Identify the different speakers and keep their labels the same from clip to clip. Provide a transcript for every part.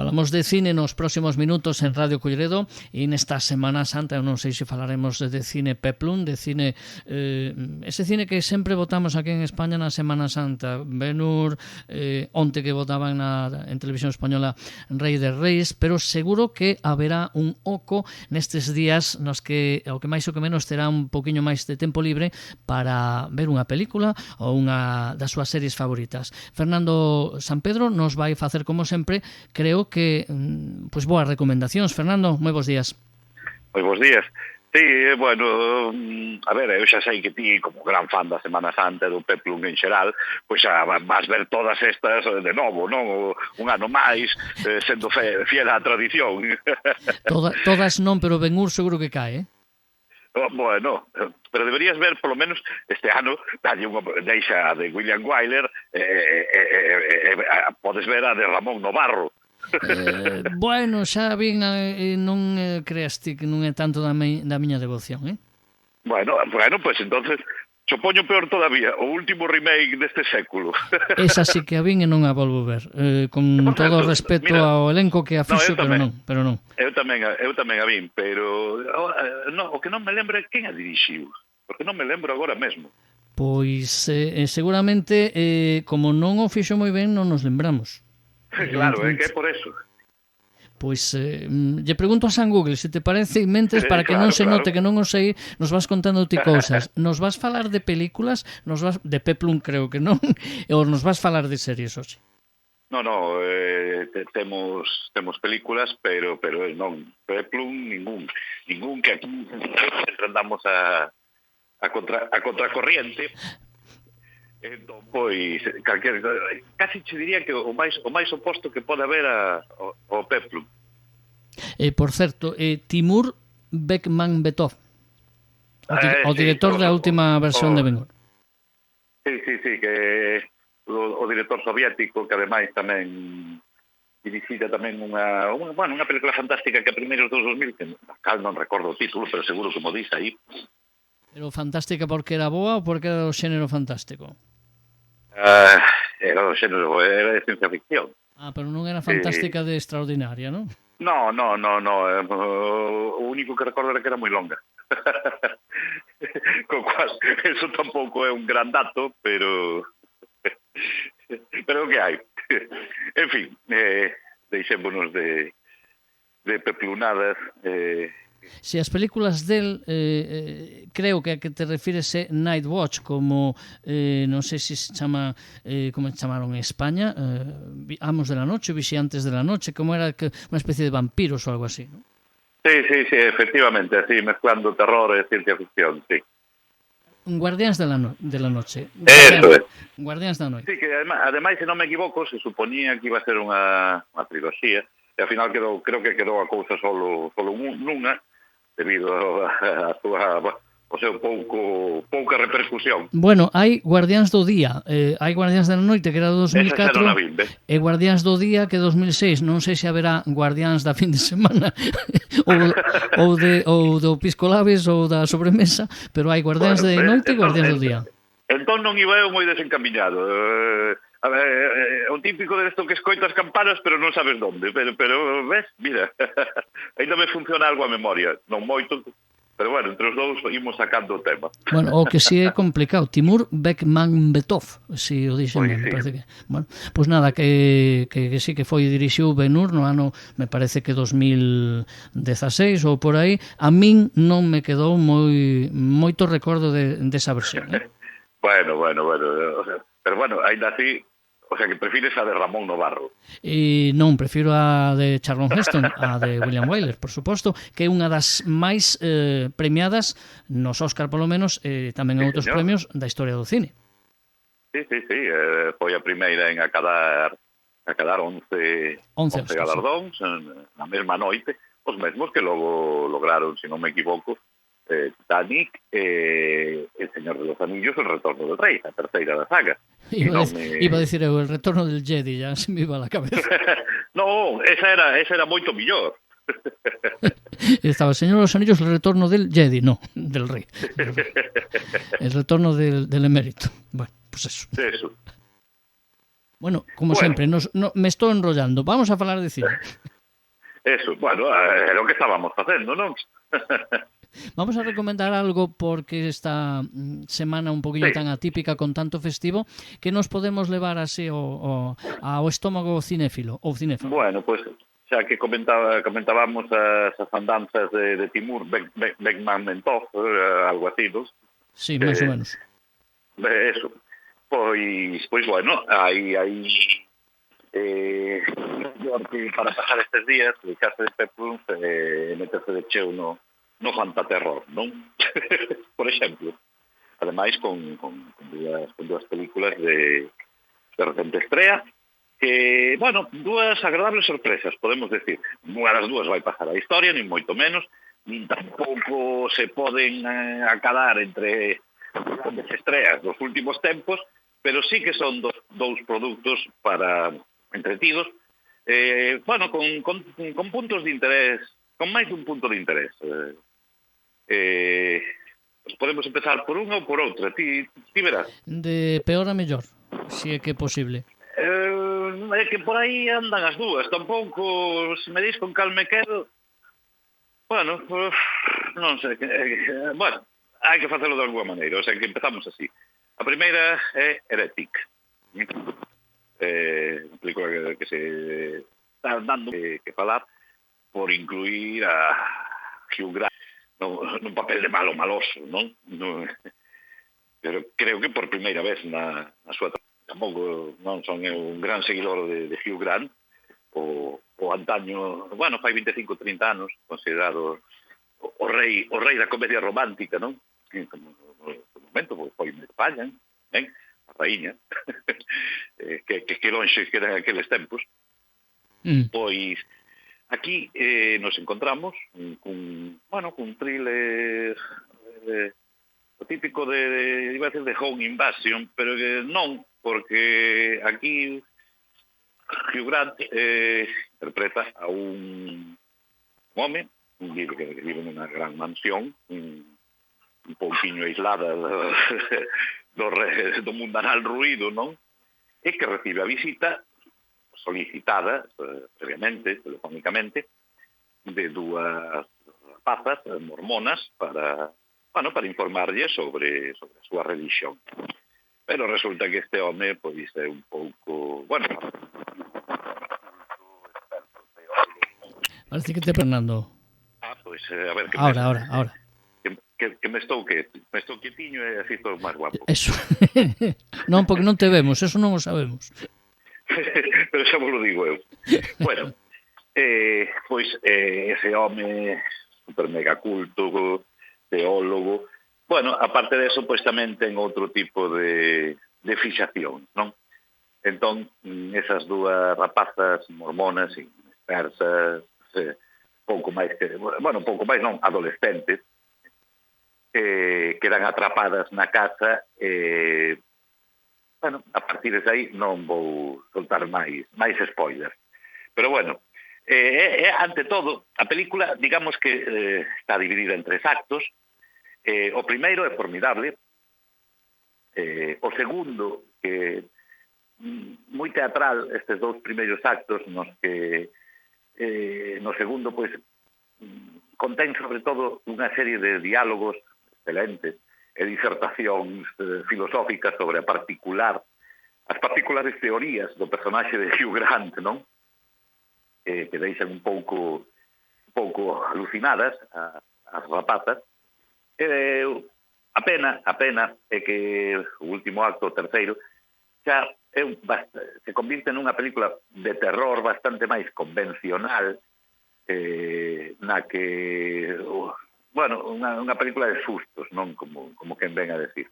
Speaker 1: Falamos de cine nos próximos minutos en Radio Culleredo e nesta Semana Santa, eu non sei se falaremos de cine peplum, de cine ese cine que sempre votamos aquí en España na Semana Santa, Ben-Hur, onte que votaban en Televisión Española Rei de Reis, pero seguro que haberá un oco nestes días nos que o que máis ou que menos terá un poquinho máis de tempo libre para ver unha película ou unha das súas series favoritas. Fernando Sampedro nos vai facer, como sempre, creo que pois boas recomendacións. Fernando, moi bons días.
Speaker 2: Moi bons días. Sí, bueno, a ver, eu xa sei que ti, como gran fan da Semana Santa e do peplum en xeral, pois xa vas ver todas estas de novo, non? Un ano máis, sendo fiel á tradición.
Speaker 1: Todas non, pero Ben-Hur seguro que cae,
Speaker 2: Bueno, pero deberías ver, polo menos, este ano, deixa a de William Wyler, podes ver a de Ramón Novarro.
Speaker 1: Bueno, xa vin, non creas ti que non é tanto da miña devoción,
Speaker 2: Bueno, pues entonces supoño peor todavía, o último remake deste século.
Speaker 1: Esa sí que a vin e non a volvo ver, con todo o respeto ao elenco que a fixo, pero non.
Speaker 2: Eu tamén a vin, pero o que non me lembro é quen a dirixiu, porque non me lembro agora mesmo.
Speaker 1: Pois seguramente, como non o fixo moi ben, non nos lembramos.
Speaker 2: Claro, é que é por eso.
Speaker 1: Pois lle pregunto a San Google, se te parece, mentes para que non se note que non o sei, nos vas contando ti cousas. Nos vas falar de películas, de peplum creo que non, ou nos vas falar de series hoxe?
Speaker 2: No, temos películas, pero non, peplum ningún que aquí andamos a contracorriente. Entón, pois, casi che diría que o máis oposto que pode haber ao peplum.
Speaker 1: Por certo, Timur Bekmambetov, o director da última versión de Ben-Hur.
Speaker 2: Sí, que o director soviético, que ademais tamén dirixira tamén unha película fantástica que a primeiros dos 2000, que cal non recordo o título, pero seguro que mo dis aí.
Speaker 1: Pero fantástica porque era boa ou porque era o xénero fantástico?
Speaker 2: Era o xénero, era de ciencia ficción.
Speaker 1: Pero non era fantástica de extraordinaria, non?
Speaker 2: No, o único que recordo era que era moi longa. Con cual, eso tampouco é un gran dato, pero o que hai. En fin, deixémonos de peplunadas.
Speaker 1: Se as películas del, creo que a que te refires é Night Watch, como, non sei se chama, como chamaron en España, Amos de la Noche, Vixiantes de la Noche, como era unha especie de vampiros ou algo así, non?
Speaker 2: Sí, efectivamente, así, mezclando terror e ciencia ficción, sí.
Speaker 1: Guardiáns de la Noche.
Speaker 2: Eso é.
Speaker 1: Guardiáns da Noite.
Speaker 2: Sí, que ademais, se non me equivoco, se suponía que iba a ser unha trilogía, e ao final creo que quedou a cousa solo nunha, debido a súa o seu pouca repercusión.
Speaker 1: Bueno, hai Guardiáns do Día, hai Guardiáns da Noite, que era 2004, e Guardiáns do Día, que é 2006. Non sei se haberá Guardiáns da fin de semana ou do Piscolabes ou da sobremesa, pero hai Guardiáns de Noite e Guardiáns do Día.
Speaker 2: Entón non iba eu moi desencaminado. A ver, é un típico de esto que escoitas campanas, pero non sabes onde. Pero ves, mira, ainda me funciona algo a memoria. Non moito, pero bueno, entre os dous imos sacando o tema.
Speaker 1: Bueno, o que si é complicado, Timur Bekmambetov, si o dixen ben, me parece que... Bueno, pois nada, que sí que foi dirixiu Ben-Hur no ano, me parece que 2016 ou por aí. A min non me quedou moito recordo desa versión,
Speaker 2: Bueno, pero bueno, ainda así, o sea, que prefires a de Ramón Novarro.
Speaker 1: Non, prefiro a de Charlton Heston, a de William Wyler, por suposto, que é unha das máis premiadas nos Óscar, polo menos, tamén en outros premios da historia do cine.
Speaker 2: Sí, foi a primeira en acadar 11 galardóns na mesma noite, os mesmos que logo lograron, se non me equivoco, Titanic, El Señor de los Anillos, El Retorno del Rey, a terceira da saga.
Speaker 1: Iba a decir eu, El Retorno del Jedi, ya se me iba a la cabeza.
Speaker 2: No, esa era moito millor.
Speaker 1: Estaba El Señor de los Anillos, El Retorno del Jedi, no, del Rey. El Retorno del Emérito. Bueno, pues eso. Bueno, como sempre, me estou enrollando. Vamos a falar de cine.
Speaker 2: Eso, bueno, é o que estábamos facendo, non?
Speaker 1: Vamos a recomendar algo porque esta semana un poquinho
Speaker 2: Sí.
Speaker 1: tan atípica con tanto festivo que nos podemos levar así ao estómago cinéfilo ou cinéfalo.
Speaker 2: Bueno, pues xa que comentábamos as andanzas de Timur Bekmambetov, algo así, non?
Speaker 1: Sí, máis ou menos.
Speaker 2: Eso. Pois bueno, hai porque para pasar estes días, deixarse de Peplum meterse de cheo no fantaterror, non? Por exemplo. Ademais, con dúas películas de recente estrea, que, bueno, dúas agradables sorpresas, podemos decir. Unha das dúas vai pasar a historia, nin moito menos, nin tampouco se poden acadar entre as estreas dos últimos tempos, pero sí que son dous produtos para entretidos, bueno, con puntos de interés, con máis dun punto de interés. Podemos empezar por unha ou por outra, ti verás.
Speaker 1: De peor a mellor, se é que é posible.
Speaker 2: É que por aí andan as dúas, tampouco, se me dis con cal me quedo, bueno, non sei, bueno, hai que facelo de alguma maneira, o sea, que empezamos así. A primeira é Heretic, unha película que se está dando que falar por incluir a Hugh Grant nun papel de maloso, non? Pero creo que por primeira vez na súa tampouco non son un gran seguidor de Hugh Grant, o antaño, bueno, fai 25-30 anos, considerado o rei da comedia romántica, non? No momento, foi en España, a raíña, que lonxe que eran aqueles tempos. Pois aquí nos encontramos cun thriller o típico iba a decir de Home Invasion, pero non, porque aquí Hugh Grant interpreta a un home que vive nunha gran mansión, un pouquinho aislada do mundanal ruído, non? E que recibe a visita solicitada, previamente, telefónicamente, de dúas rapazas mormonas para informarlle sobre a súa religión. Pero resulta que este home pois é un pouco, bueno,
Speaker 1: parece que te Fernando.
Speaker 2: Pois a ver que
Speaker 1: ahora.
Speaker 2: Que me estou quietiño e así estou máis guapo.
Speaker 1: Eso. Non, porque non te vemos, eso non o sabemos.
Speaker 2: Pero xa vos lo digo eu. Bueno, pois ese home super mega culto, teólogo, bueno, aparte de eso, pois tamén ten outro tipo de fixación, non? Entón, esas dúas rapazas mormonas e persas, pouco máis non, adolescentes, quedan atrapadas na casa bueno, a partir de aí non vou soltar máis spoilers. Pero bueno, ante todo, a película, digamos que está dividida en 3 actos. O primeiro é formidable, o segundo, que moi teatral, estes 2 primeiros actos, nos que no segundo, pois, contén sobre todo unha serie de diálogos excelentes, e disertacións filosóficas sobre as particulares teorías do personaxe de Hugh Grant, non? Que deixan un pouco alucinadas as rapazas. A pena é que o último acto, o terceiro, xa se convirte nunha película de terror bastante máis convencional, na que bueno, unha película de sustos, non como quen ven a decir.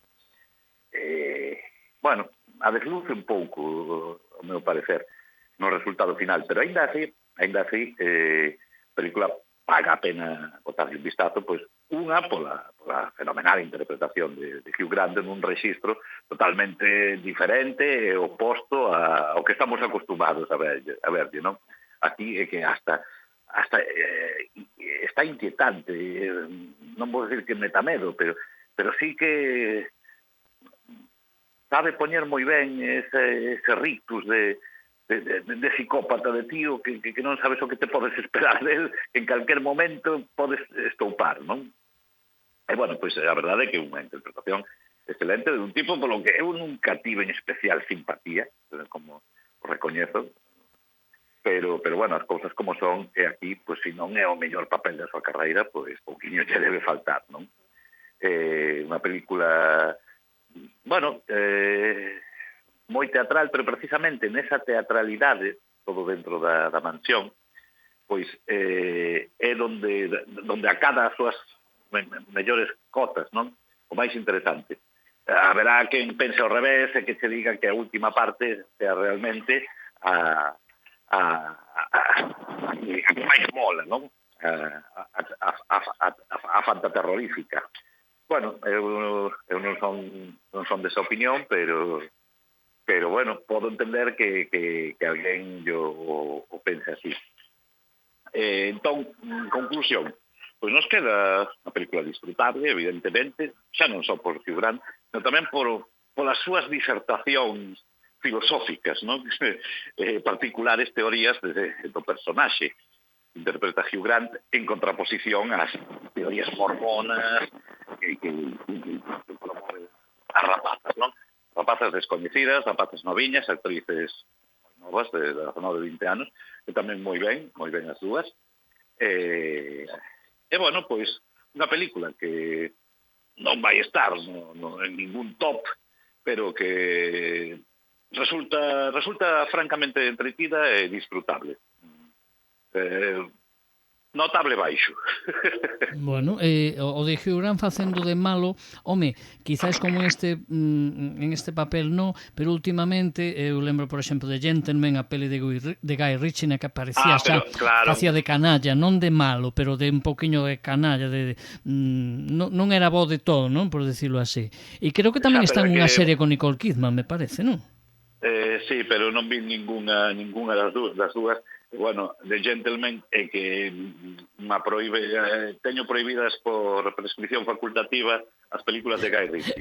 Speaker 2: Bueno, a desluce un pouco, ao meu parecer, no resultado final, pero ainda así, a película paga a pena botarlle un vistazo, pois, unha pola fenomenal interpretación de Hugh Grant nun registro totalmente diferente e oposto ao que estamos acostumados a verlle, non? Aquí é que hasta está inquietante, non vou decir que meta medo, pero sí que sabe poñer moi ben ese rictus de psicópata de tío que non sabes o que te podes esperar del, que en calquer momento podes estoupar, non? E, bueno, pois a verdade é que é unha interpretación excelente de un tipo polo que eu nunca tive en especial simpatía, como o recoñezo, pero bueno, as cousas como son, e aquí, pois, se non é o mellor papel da súa carreira, pois, pouquiño lle debe faltar, non? Unha película, bueno, moi teatral, pero precisamente nesa teatralidade, todo dentro da mansión, pois é donde acada as súas mellores cotas, non? O máis interesante. Haberá quen pense ao revés e que se diga que a última parte sea realmente a que máis mola, non? A fantaterrorífica. Bueno, eu non son desa opinión, pero bueno, podo entender que alguén o pense así. Entón, conclusión, pois nos queda a película disfrutable, evidentemente, xa non só por Hugh Grant, pero tamén polas súas disertacións filosóficas, non? Particulares teorías do personaxe. Interpreta Hugh Grant en contraposición ás teorías mormonas que promoven as rapazas, non? Rapazas descoñecidas, rapazas noviñas, actrices novas de 19 20 anos, que tamén moi ben as dúas. E, bueno, pois, unha película que non vai estar en ningún top, pero que resulta francamente entretida e disfrutable. Notable baixo.
Speaker 1: Bueno, o de Hugh Grant facendo de malo, home, quizás como en este papel no, pero últimamente eu lembro, por exemplo, de Gentleman, a pele de Guy Ritchie, na que aparecía xa, claro, facía de canalla, non de malo, pero de un poquinho de canalla, non era bo de todo, non, por decirlo así. E creo que tamén está en unha serie con Nicole Kidman, me parece, non?
Speaker 2: Sí, pero non vi ninguna das dúas. Bueno, The Gentleman é que teño prohibidas por prescripción facultativa as películas de Guy Ritchie.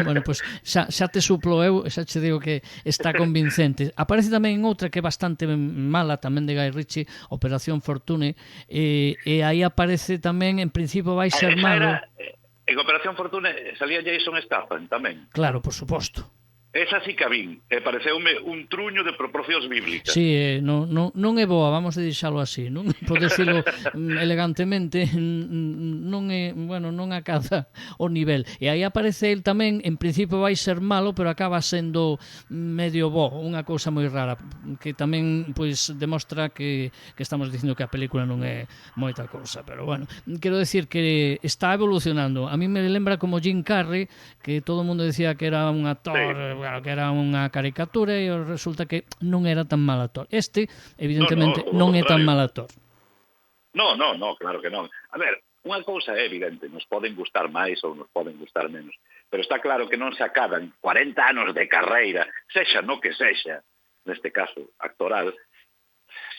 Speaker 1: Bueno, pois xa te suplo eu, xa che digo que está convincente. Aparece tamén outra que é bastante mala, tamén de Guy Ritchie, Operación Fortune, e aí aparece tamén, en principio vai ser malo.
Speaker 2: En Operación Fortune salía Jason Statham tamén.
Speaker 1: Claro, por suposto.
Speaker 2: Esa sí que a vin, pareceume un truño de proporcións bíblicas.
Speaker 1: Sí, non é boa, vamos a deixalo así, non? Por decirlo elegantemente, non é, bueno, non acada o nivel. E aí aparece el tamén, en principio vai ser malo, pero acaba sendo medio bo, unha cousa moi rara, que tamén pois demostra que estamos dicindo que a película non é moita cousa, pero bueno, quero decir que está evolucionando. A mí me lembra como Jim Carrey, que todo o mundo decía que era un actor, sí, que era unha caricatura, e resulta que non era tan mal actor. Este, evidentemente, non é tan mal actor.
Speaker 2: No, claro que non. A ver, unha cousa é evidente, nos poden gustar máis ou nos poden gustar menos, pero está claro que non se acaban 40 anos de carreira, sexa no que sexa, neste caso actoral,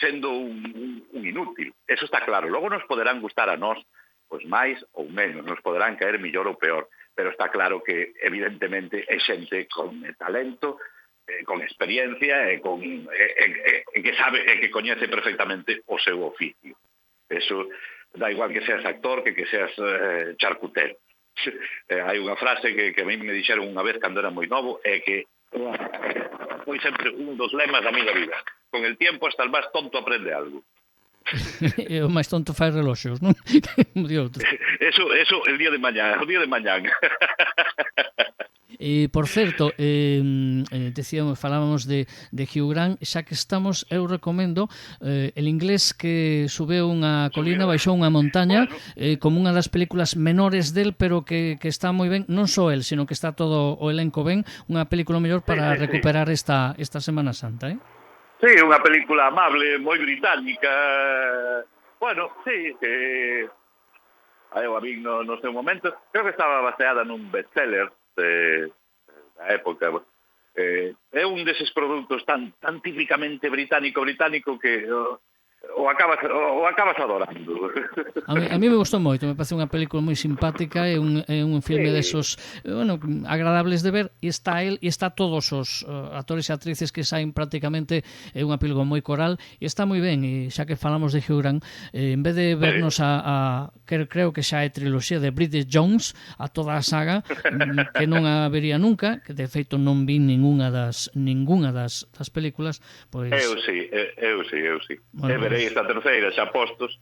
Speaker 2: sendo un inútil. Eso está claro. Logo nos poderán gustar a nós, pois máis ou menos, nos poderán caer millor ou peor, pero está claro que evidentemente é xente con talento, con experiencia e que sabe e que coñece perfectamente o seu oficio. Eso da igual que seas actor que seas charcutero. Hai unha frase que a mí me dixeron unha vez cando era moi novo, é que foi sempre un dos lemas da miña vida: con el tiempo hasta el más tonto aprende algo.
Speaker 1: E o máis tonto fai reloxos, non?
Speaker 2: Eso el día de mañán.
Speaker 1: E, por certo, falábamos de Hugh Grant, xa que estamos, eu recomendo El inglés que subeu unha colina, baixou unha montaña, como unha das películas menores del, pero que está moi ben, non só el, sino que está todo o elenco ben, unha película mellor para recuperar esta Semana Santa,
Speaker 2: Sí, unha película amable, moi británica. Bueno, sí, que eu a vi no seu momento. Creo que estaba baseada nun bestseller da época. É un deses produtos tan típicamente británico que o acabas adorando.
Speaker 1: A mí me gustou moito, me parece unha película moi simpática, é un filme desos, bueno, agradables de ver, e está el e está todos os actores e actrices que saen prácticamente, é unha película moi coral e está moi ben, e xa que falamos de Hugh Grant, en vez de vernos que creo que xa é triloxía de Bridget Jones, a toda a saga, que non a vería nunca, que de feito non vi ninguna das películas, pois...
Speaker 2: Eu sí.
Speaker 1: Bueno,
Speaker 2: E verei esta terceira xa postos.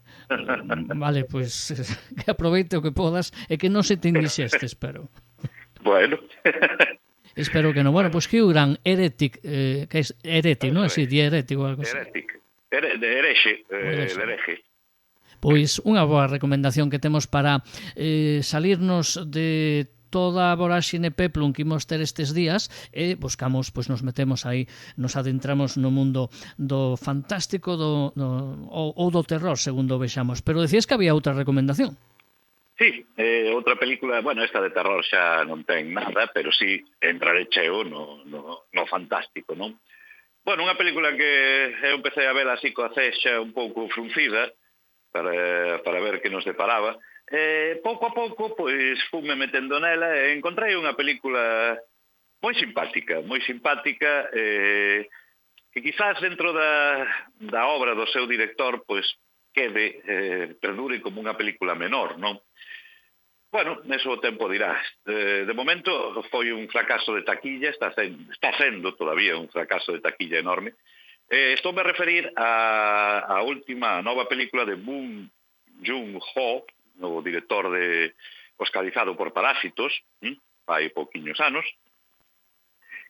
Speaker 1: Vale, pois que aproveite o que podas e que non se te indixeste, espero.
Speaker 2: Bueno.
Speaker 1: Espero que non. Bueno, pois que o gran Heretic, que é Heretic, non? Si, di Heretic ou algo así.
Speaker 2: Herexe.
Speaker 1: Pois unha boa recomendación que temos para salirnos de toda a voraxine peplum que imos ter estes días e buscamos, pois nos metemos aí, nos adentramos no mundo do fantástico ou do terror, segundo vexamos. Pero decías que había outra recomendación.
Speaker 2: Sí, outra película, bueno, esta de terror xa non ten nada, pero sí entraré cheo no fantástico, non? Bueno, unha película que eu empecé a ver así coa cexa un pouco fruncida para ver que nos deparaba. Pouco a pouco, pois, fume metendo nela e encontrei unha película moi simpática, que quizás dentro da obra do seu director, pois, perdure como unha película menor, non? Bueno, neso o tempo dirás. De momento foi un fracaso de taquilla, está sendo todavía un fracaso de taquilla enorme. Estou a referir a última nova película de Bong Joon-ho, o director oscarizado por Parásitos, fai pouquiños anos,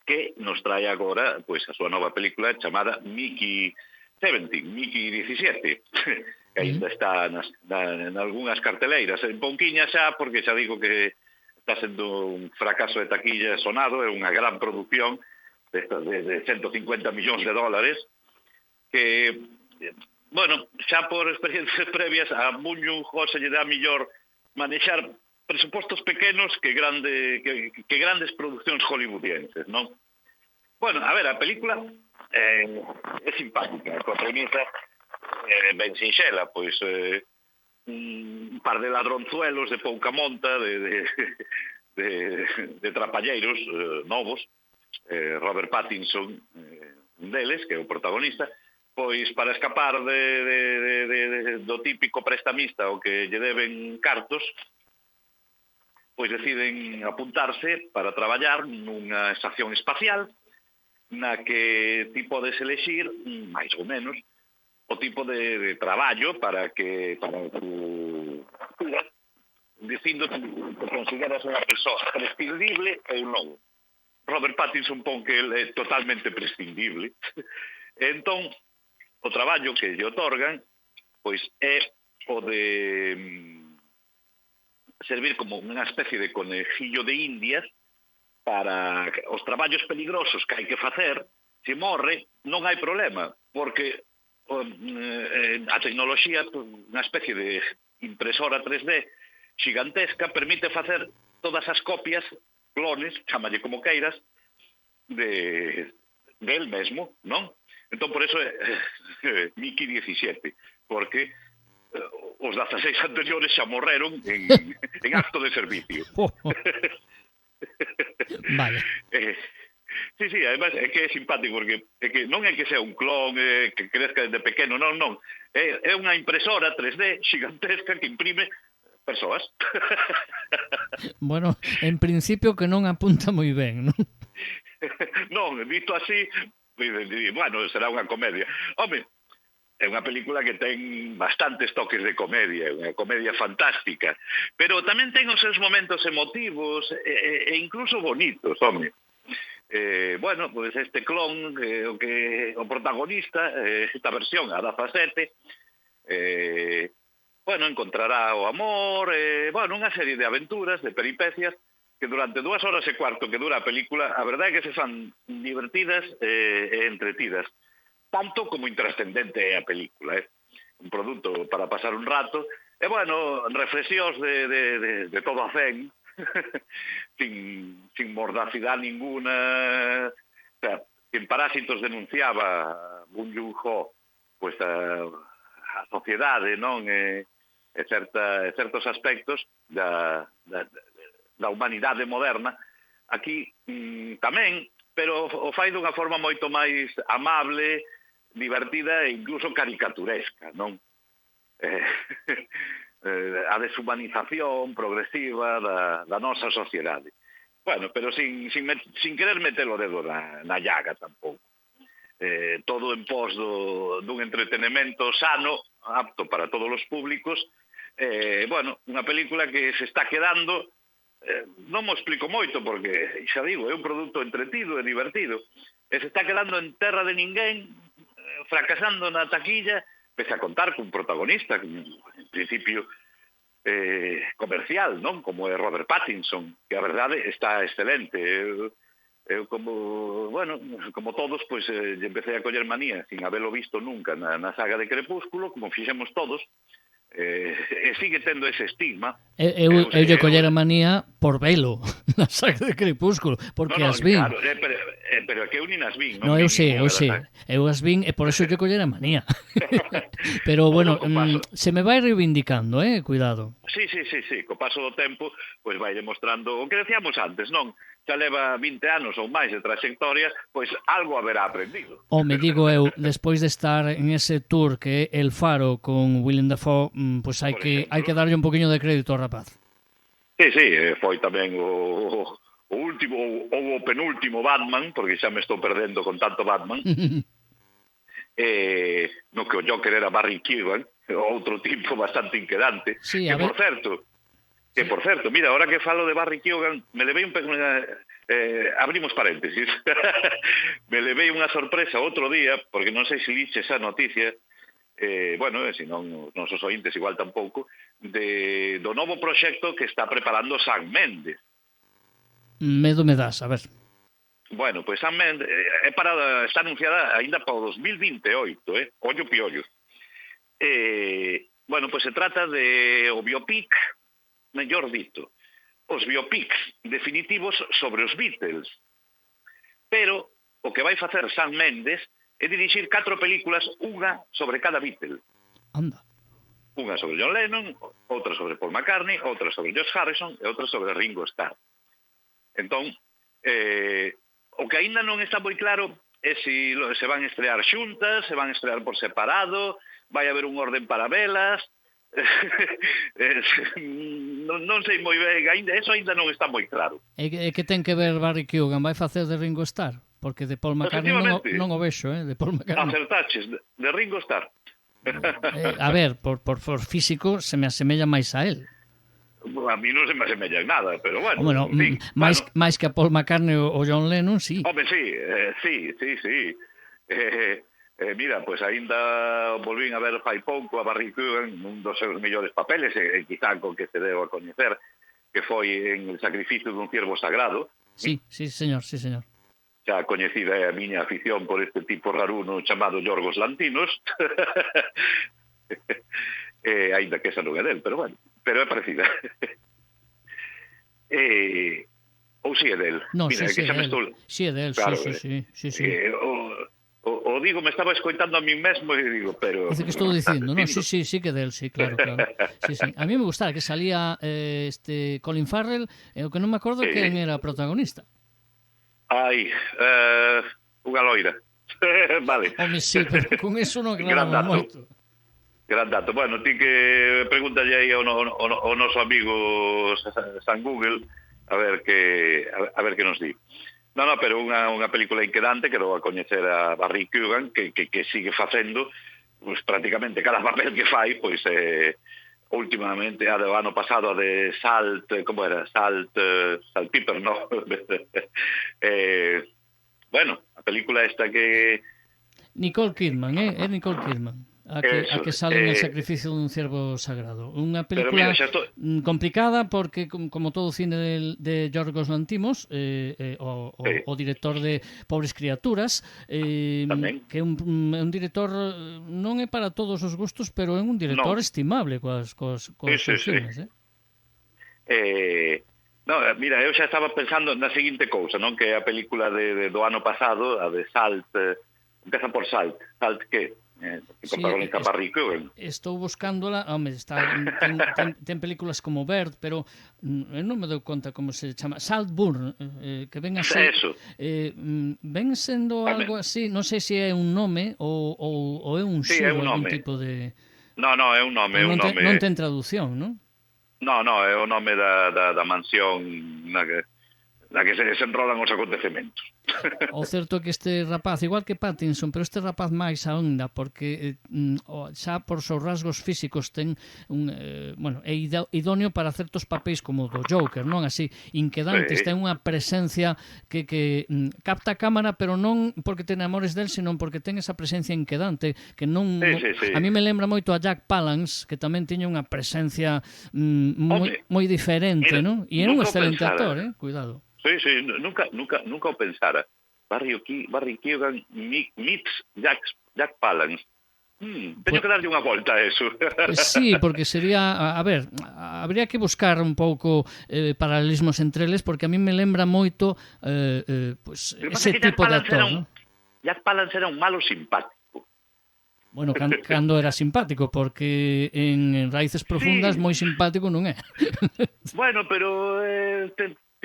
Speaker 2: que nos trae agora pois a súa nova película chamada Mickey 17, que ainda está en algunhas carteleiras, en pouquiñas xa, porque xa digo que está sendo un fracaso de taquilla sonado, é unha gran producción de 150 millóns de dólares, que, bueno, xa por experiencias previas a Bong Joon-ho se lle dá mellor manexar presupostos pequenos que grandes produccións hollywoodienses, non? Bueno, a ver, a película é simpática, coa premisa ben sinxela, pois un par de ladronzuelos de pouca monta, de trapalleiros novos, Robert Pattinson, un deles, que é o protagonista, pois para escapar do típico prestamista o que lle deben cartos, pois deciden apuntarse para traballar nunha estación espacial na que ti podes elexir, máis ou menos, o tipo de traballo para que dicindo que consideras unha persoa prescindible ou non. Robert Pattinson pon que ele é totalmente prescindible. Entón, o traballo que lle otorgan pois é o de servir como unha especie de conejillo de indias para os traballos peligrosos que hai que facer. Se morre, non hai problema, porque a tecnoloxía, unha especie de impresora 3D xigantesca, permite facer todas as copias, clones, chámalle como queiras, del mesmo, non? Entón, por eso Mickey 17, porque os 16 anteriores xa morreron en acto de servicio.
Speaker 1: Vale.
Speaker 2: Sí, además é que é simpático, porque é que non é que sea un clon que crezca desde pequeno, non. É unha impresora 3D xigantesca que imprime persoas.
Speaker 1: Bueno, en principio que non apunta moi ben, non?
Speaker 2: Non, visto así, bueno, será unha comedia. Home, é unha película que ten bastantes toques de comedia, unha comedia fantástica, pero tamén ten os seus momentos emotivos e incluso bonitos, home. Bueno, pues este clon, o protagonista, esta versión, a 17, bueno, encontrará o amor, bueno, unha serie de aventuras, de peripecias, que durante 2 horas e cuarto que dura a película, a verdade é que se fan divertidas e entretidas, tanto como intrascendente é a película, un produto para pasar un rato, e, bueno, reflexións de todo a zen, sin mordacidade ninguna. O sea, en Parásitos denunciaba Bong Joon-ho pues a sociedade, non? E certos aspectos da humanidade moderna, aquí tamén, pero o fai dunha forma moito máis amable, divertida e incluso caricaturesca, non? A deshumanización progresiva da nosa sociedade. Bueno, pero sin querer meter o dedo na llaga tampouco. Todo en pos dun entretenimento sano, apto para todos os públicos. Bueno, unha película que se está quedando, non mo explico moito porque, xa digo, é un produto entretido e divertido, e se está quedando en terra de ninguén, fracasando na taquilla, pese a contar cun protagonista, en principio comercial, non? Como é Robert Pattinson, que a verdade está excelente. Eu como todos, pois lle empecé a coller manía sin habelo visto nunca na saga de Crepúsculo, como fixemos todos, e sigue tendo ese estigma.
Speaker 3: Eu lle collera manía por velo na saga de Crepúsculo, porque as vin.
Speaker 2: Claro, pero que eu nin as vin.
Speaker 3: Eu sei. Eu as vin e por eso lle collera manía. Pero, bueno, se me vai reivindicando, cuidado.
Speaker 2: Sí, co paso do tempo, pois vai demostrando o que decíamos antes, non? Xa leva 20 anos ou máis de trayectoria, pois algo haberá aprendido.
Speaker 3: Me digo eu, despois de estar en ese tour que é El Faro con Willem Dafoe, pois hai que darlle un poquinho de crédito ao rapaz.
Speaker 2: Sí, foi tamén o último ou o penúltimo Batman, porque xa me estou perdendo con tanto Batman. No que o Joker era Barry Keoghan, outro tipo bastante inquedante. Sí, por certo, mira, ahora que falo de Barry Keoghan, me levei abrimos paréntesis. Me levei unha sorpresa outro día, porque non sei se lixe esa noticia, bueno, se non os nosos ointes igual tampouco, do novo proxecto que está preparando Sam Mendes.
Speaker 3: Medo me das, a ver.
Speaker 2: Bueno, pois Sam Mendes está anunciada ainda para o 2028, ollo piollo. Bueno, pois se trata de o biopic, mellor dito, os biopics definitivos sobre os Beatles. Pero o que vai facer Sam Mendes é dirixir 4 películas, unha sobre cada Beatle.
Speaker 3: Anda.
Speaker 2: Unha sobre John Lennon, outra sobre Paul McCartney, outra sobre George Harrison e outra sobre Ringo Starr. Entón, o que aínda non está moi claro é se van estrear xuntas, se van estrear por separado, vai haber un orden para velas. Non sei moi ben, eso ainda non está moi claro.
Speaker 3: E que ten que ver Barry Keoghan? Vai facer de Ringo Starr? Porque de Paul McCartney non o vexo, de Paul McCartney.
Speaker 2: Acertaches, de Ringo Starr.
Speaker 3: A ver, por físico se me asemella máis a él.
Speaker 2: A mí non se me asemella en nada, pero bueno.
Speaker 3: Bueno, máis que a Paul McCartney ou John Lennon, sí.
Speaker 2: Home, sí. Mira, pois aínda volvín a ver fai pouco a Barry Keoghan un dos seus mellores papeles, quizá con que se deu a coñecer, que foi en El sacrificio dun ciervo sagrado.
Speaker 3: Sí, señor.
Speaker 2: Xa coñecida é a miña afición por este tipo raruno chamado Yorgos Lanthimos. Aínda que esa non é del, pero bueno, pero é parecida. Ou si é del?
Speaker 3: Non, si é del. Si é del, sí.
Speaker 2: O digo, me estaba escoitando a mí mesmo e digo, pero...
Speaker 3: Dice que estou dicindo, non? Sí que del, sí, claro. Sí. A mí me gustaba que salía Colin Farrell, o que non me acordo quen era o protagonista.
Speaker 2: Unha loira. Vale.
Speaker 3: Home, sí, pero con eso non aclaramos moito.
Speaker 2: Gran dato. Bueno, ti que pregúntalle aí ao noso amigo San Google a ver que nos di. No, pero unha película inquedante que dou a coñecer a Barry Keoghan que sigue facendo pues, prácticamente cada papel que fai, pois últimamente, a do ano pasado a de Salt, como era? Saltpeter, no? Bueno, a película esta que...
Speaker 3: Nicole Kidman, é Nicole Kidman. A que sale en El sacrificio dun ciervo sagrado. Unha película complicada porque, como todo cine de Yorgos Lanthimos, o director de Pobres criaturas, que é un director, non é para todos os gustos, pero é un director estimable coas filmes.
Speaker 2: Mira, eu xa estaba pensando na seguinte cousa, que é a película do ano pasado, a de Salt, empeza por Salt que Que protagonista Barry Keoghan.
Speaker 1: Estou buscándola, home, ten películas como Bird, pero non me dou conta como se chama. Saltburn, que ven así.
Speaker 2: Eso.
Speaker 1: Ven sendo algo así, non sei se é un nome ou é un xuro, algún tipo de...
Speaker 2: No, é un nome, é un nome.
Speaker 1: Non ten traducción, non?
Speaker 2: No, é o nome da mansión na que se desenrolan os acontecementos.
Speaker 1: O certo é que este rapaz, igual que Pattinson, pero este rapaz máis aínda, porque xa por seus rasgos físicos ten é idóneo para certos papéis como do Joker, non así inquedantes, ten unha presencia que capta a cámara, pero non porque ten amores del, sino porque ten esa presencia inquedante, que non a mí me lembra moito a Jack Palance, que tamén tiña unha presencia moi diferente, non? E é un excelente actor, cuidado.
Speaker 2: Sí, nunca o pensara. Barry Keoghan meets Jack Palance. Teño que darlle unha volta a eso.
Speaker 1: Sí, porque sería, habría que buscar un pouco paralelismos entre eles, porque a mí me lembra moito ese tipo de actor, ¿no?
Speaker 2: Jack Palance era un malo simpático.
Speaker 1: Bueno, cando era simpático, porque en Raíces Profundas moi simpático non é.
Speaker 2: Bueno, pero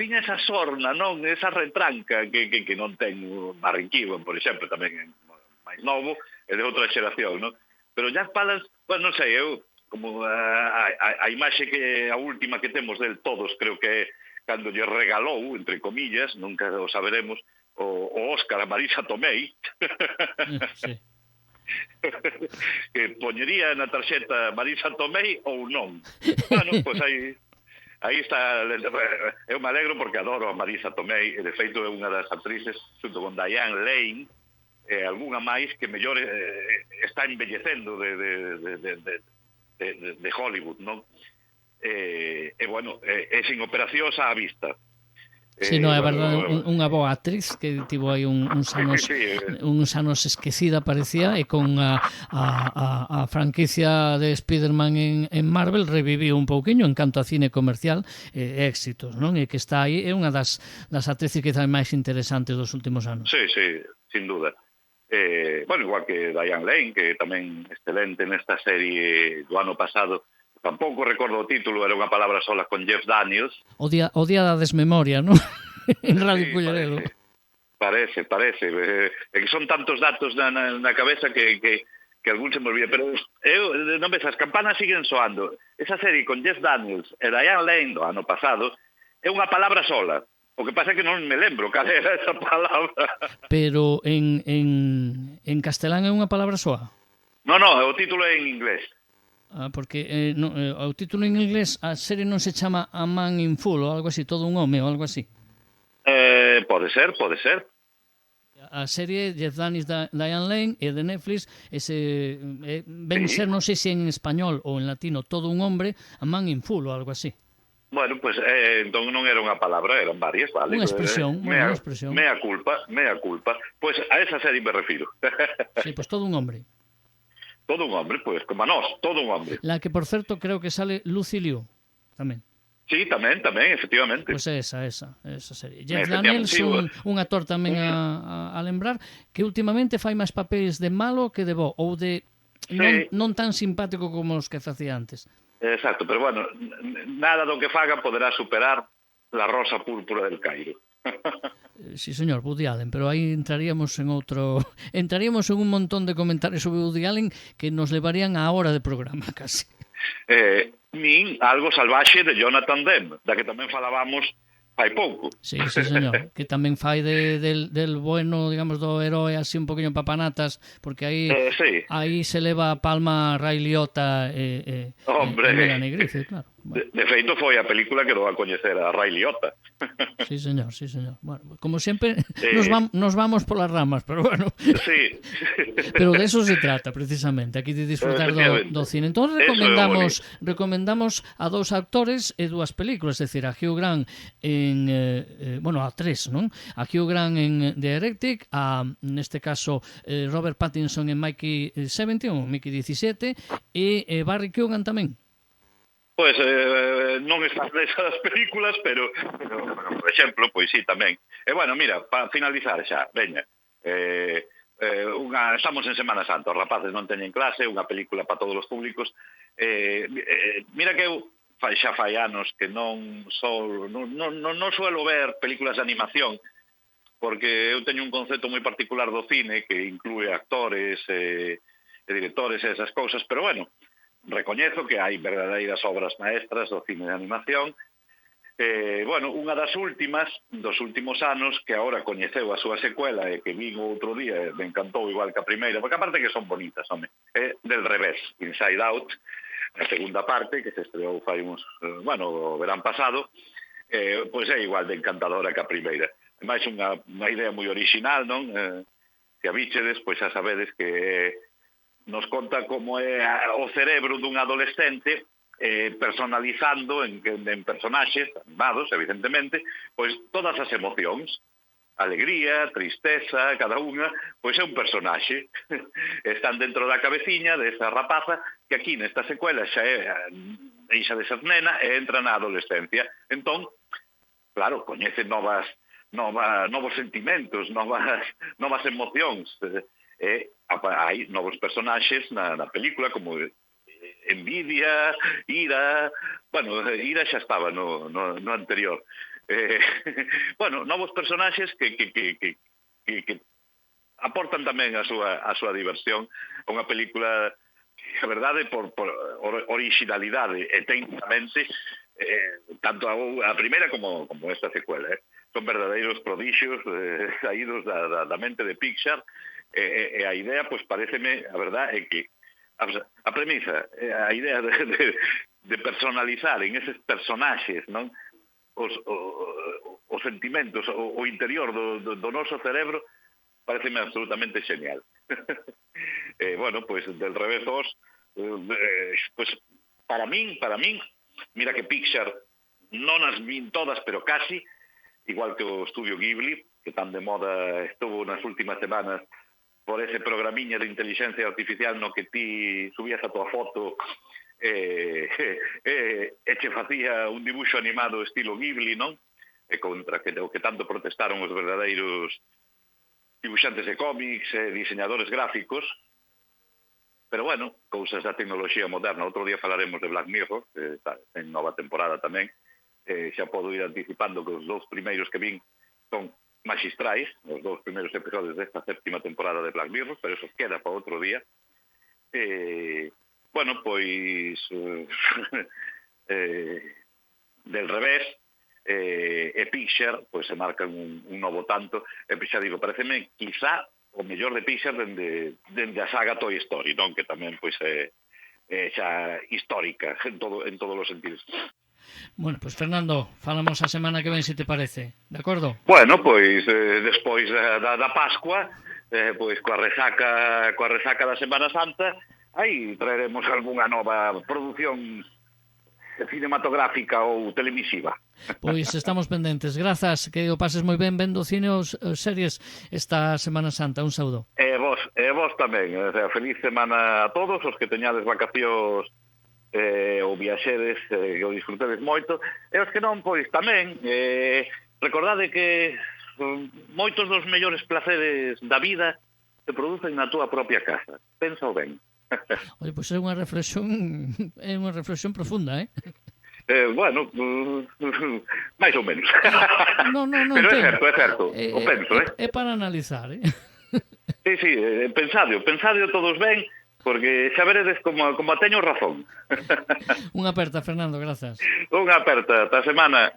Speaker 2: tiña esa sorna, non? Esa retranca que non ten Barry Keoghan, por exemplo, tamén é máis novo, é de outra xeración, non? Pero Jack Palance, non sei, eu, como a imaxe que a última que temos del todos, creo que é cando lle regalou, entre comillas, nunca o saberemos, o Óscar a Marisa Tomei,
Speaker 1: sí.
Speaker 2: Que poñería na tarxeta Marisa Tomei ou non. Bueno, pois aí está, eu me alegro porque adoro a Marisa Tomei, e de feito é unha das actrices, junto con Diane Lane, algunha máis que mellor está envellecendo de Hollywood, non? E bueno, é sin operacións á vista.
Speaker 1: Sí, non, é verdade, unha boa actriz que tivo aí uns anos esquecida, parecía, e con a franquicia de Spider-Man en Marvel reviviu un pouquiño en canto a cine comercial éxitos, non? E que está aí, é unha das actrices quizás máis interesantes dos últimos anos.
Speaker 2: Sí, sin duda. Bueno, igual que Diane Lane, que tamén excelente nesta serie do ano pasado. Tampouco recordo o título, era unha palabra sola con Jeff Daniels.
Speaker 1: O día da desmemoria, non? En Radio Culleredo.
Speaker 2: Parece. É que son tantos datos na cabeza que algún se me olvida. Pero non ves, as campanas siguen soando. Esa serie con Jeff Daniels e Diane Lane do ano pasado é unha palabra sola. O que pasa é que non me lembro cal era esa palabra.
Speaker 1: Pero en castelán é unha palabra soa?
Speaker 2: Non, o título é en inglés.
Speaker 1: Porque o título en inglés, a serie non se chama A Man in Full ou algo así, todo un home ou algo así.
Speaker 2: Pode ser.
Speaker 1: A serie Jeff Daniels, Diane Lane e de Netflix ven ser, non sei se en español ou en latino, todo un hombre, A Man in Full ou algo así.
Speaker 2: Bueno, pues entón non era unha palabra, eran varias, vale?
Speaker 1: Unha expresión, unha expresión.
Speaker 2: Mea culpa. Pois a esa serie me refiro.
Speaker 1: Sí, pois todo un hombre.
Speaker 2: Todo un hombre, pois, como a nós, todo un hombre.
Speaker 1: La que, por certo, creo que sale Lucy Liu, tamén.
Speaker 2: Sí, tamén, efectivamente.
Speaker 1: Pois esa serie. Jeff Daniels, un actor tamén a lembrar, que últimamente fai máis papéis de malo que de bo, ou de non tan simpático como os que facía antes.
Speaker 2: Exacto, pero bueno, nada do que faga poderá superar La Rosa Púrpura del Cairo.
Speaker 1: Sí, señor, Woody Allen, pero aí entraríamos en un montón de comentarios sobre Woody Allen que nos levarían a hora de programa casi.
Speaker 2: Nin Algo Salvaxe de Jonathan Demme, da que tamén falábamos fai pouco.
Speaker 1: Sí, señor, que tamén fai del bueno, digamos, do heroe así un poquinho papanatas, porque aí se leva a palma Ray Liotta e Melanie Griffith, claro.
Speaker 2: Bueno. De feito foi a película que dou a coñecer a Ray Liotta.
Speaker 1: Sí, señor. Bueno, como sempre nos vamos polas ramas, pero bueno.
Speaker 2: Sí.
Speaker 1: Pero de eso se trata precisamente, aquí de disfrutar do cine. Entón recomendamos a dous actores e dúas películas, é dicir, a Hugh Grant a tres, non? A Hugh Grant en The Heretic, neste caso Robert Pattinson en Mickey 17 ou Mickey 17 e Barry Keoghan tamén.
Speaker 2: Pois non están nesas películas, pero por exemplo, pois sí, tamén. E bueno, mira, para finalizar xa, veña, estamos en Semana Santa, os rapaces non teñen clase, unha película para todos os públicos. Mira que eu xa fai anos que non suelo ver películas de animación, porque eu teño un concepto moi particular do cine que inclúe actores e directores e esas cousas, pero bueno, recoñezo que hai verdadeiras obras maestras do cine de animación. Bueno, unha das últimas, dos últimos anos, que agora coñeceu a súa secuela e que vin outro día, me encantou igual que a primeira, porque aparte que son bonitas, home, é Del revés, Inside Out, a segunda parte, que se estreou fai uns, o verán pasado, pois é igual de encantadora que a primeira. Ademais, unha idea moi original, non? Se a bichedes, pois xa sabedes que nos conta como é o cerebro dun adolescente, personalizando en personaxes animados, evidentemente, pois todas as emocións, alegría, tristeza, cada unha, pois é un personaxe. Están dentro da cabeciña desa rapaza que aquí nesta secuela xa é deixa de ser nena e entra na adolescencia. Entón, claro, coñece novos sentimentos, novas emocións. Hai novos personaxes na película, como envidia, ira... Bueno, ira xa estaba no anterior. Novos personaxes que aportan tamén a súa diversión. Unha película, a verdade, por originalidade e técnicamente, tanto a primeira como esta secuela, son verdadeiros prodixios saídos da mente de Pixar, e a idea, pois pareceme, a verdade, é que a premisa, a idea de personalizar en eses personaxes, non, os sentimentos, o interior do noso cerebro, pareceme absolutamente genial. Bueno, pois, Del revés 2, pois, para min, mira que Pixar non as vin todas, pero casi, igual que o estudio Ghibli, que tan de moda estuvo nas últimas semanas por ese programiña de inteligencia artificial no que ti subías a tua foto e che facía un dibuixo animado estilo Ghibli, non? E contra o que tanto protestaron os verdadeiros dibuixantes de cómics e diseñadores gráficos. Pero bueno, cousas da tecnoloxía moderna. Outro día falaremos de Black Mirror, que está en nova temporada tamén. Xa podo ir anticipando que os dous primeiros que vin son magistrais, os dous primeiros episodios desta séptima temporada de Black Mirror, pero eso queda para outro día. Bueno, pois Del revés e Pixar, pois se marcan un novo tanto, e xa digo, pareceme quizá o mellor de Pixar dende a saga Toy Story, non? Que tamén pois é xa histórica en todos os sentidos.
Speaker 1: Bueno, pois Fernando, falamos a semana que ven, se te parece, de acordo?
Speaker 2: Bueno, pois despois da Pascua, pois coa resaca da Semana Santa, aí traeremos algunha nova produción cinematográfica ou televisiva.
Speaker 1: Pois estamos pendentes. Grazas, que o pases moi ben vendo cine ou series esta Semana Santa. Un saúdo.
Speaker 2: E vos tamén. Feliz semana a todos os que teñades vacacións ou viaxedes, que o disfrutedes moito, e os que non, pois tamén recordade que moitos dos mellores placeres da vida se producen na túa propia casa. Pensa ben.
Speaker 1: Oye, pois é unha reflexión profunda,
Speaker 2: Bueno, máis ou menos.
Speaker 1: No,
Speaker 2: pero é certo, o penso,
Speaker 1: É para analizar,
Speaker 2: Sí, pensadio todos ben, porque xa veredes como teño razón.
Speaker 1: Unha aperta, Fernando, grazas.
Speaker 2: Unha aperta, ata semana.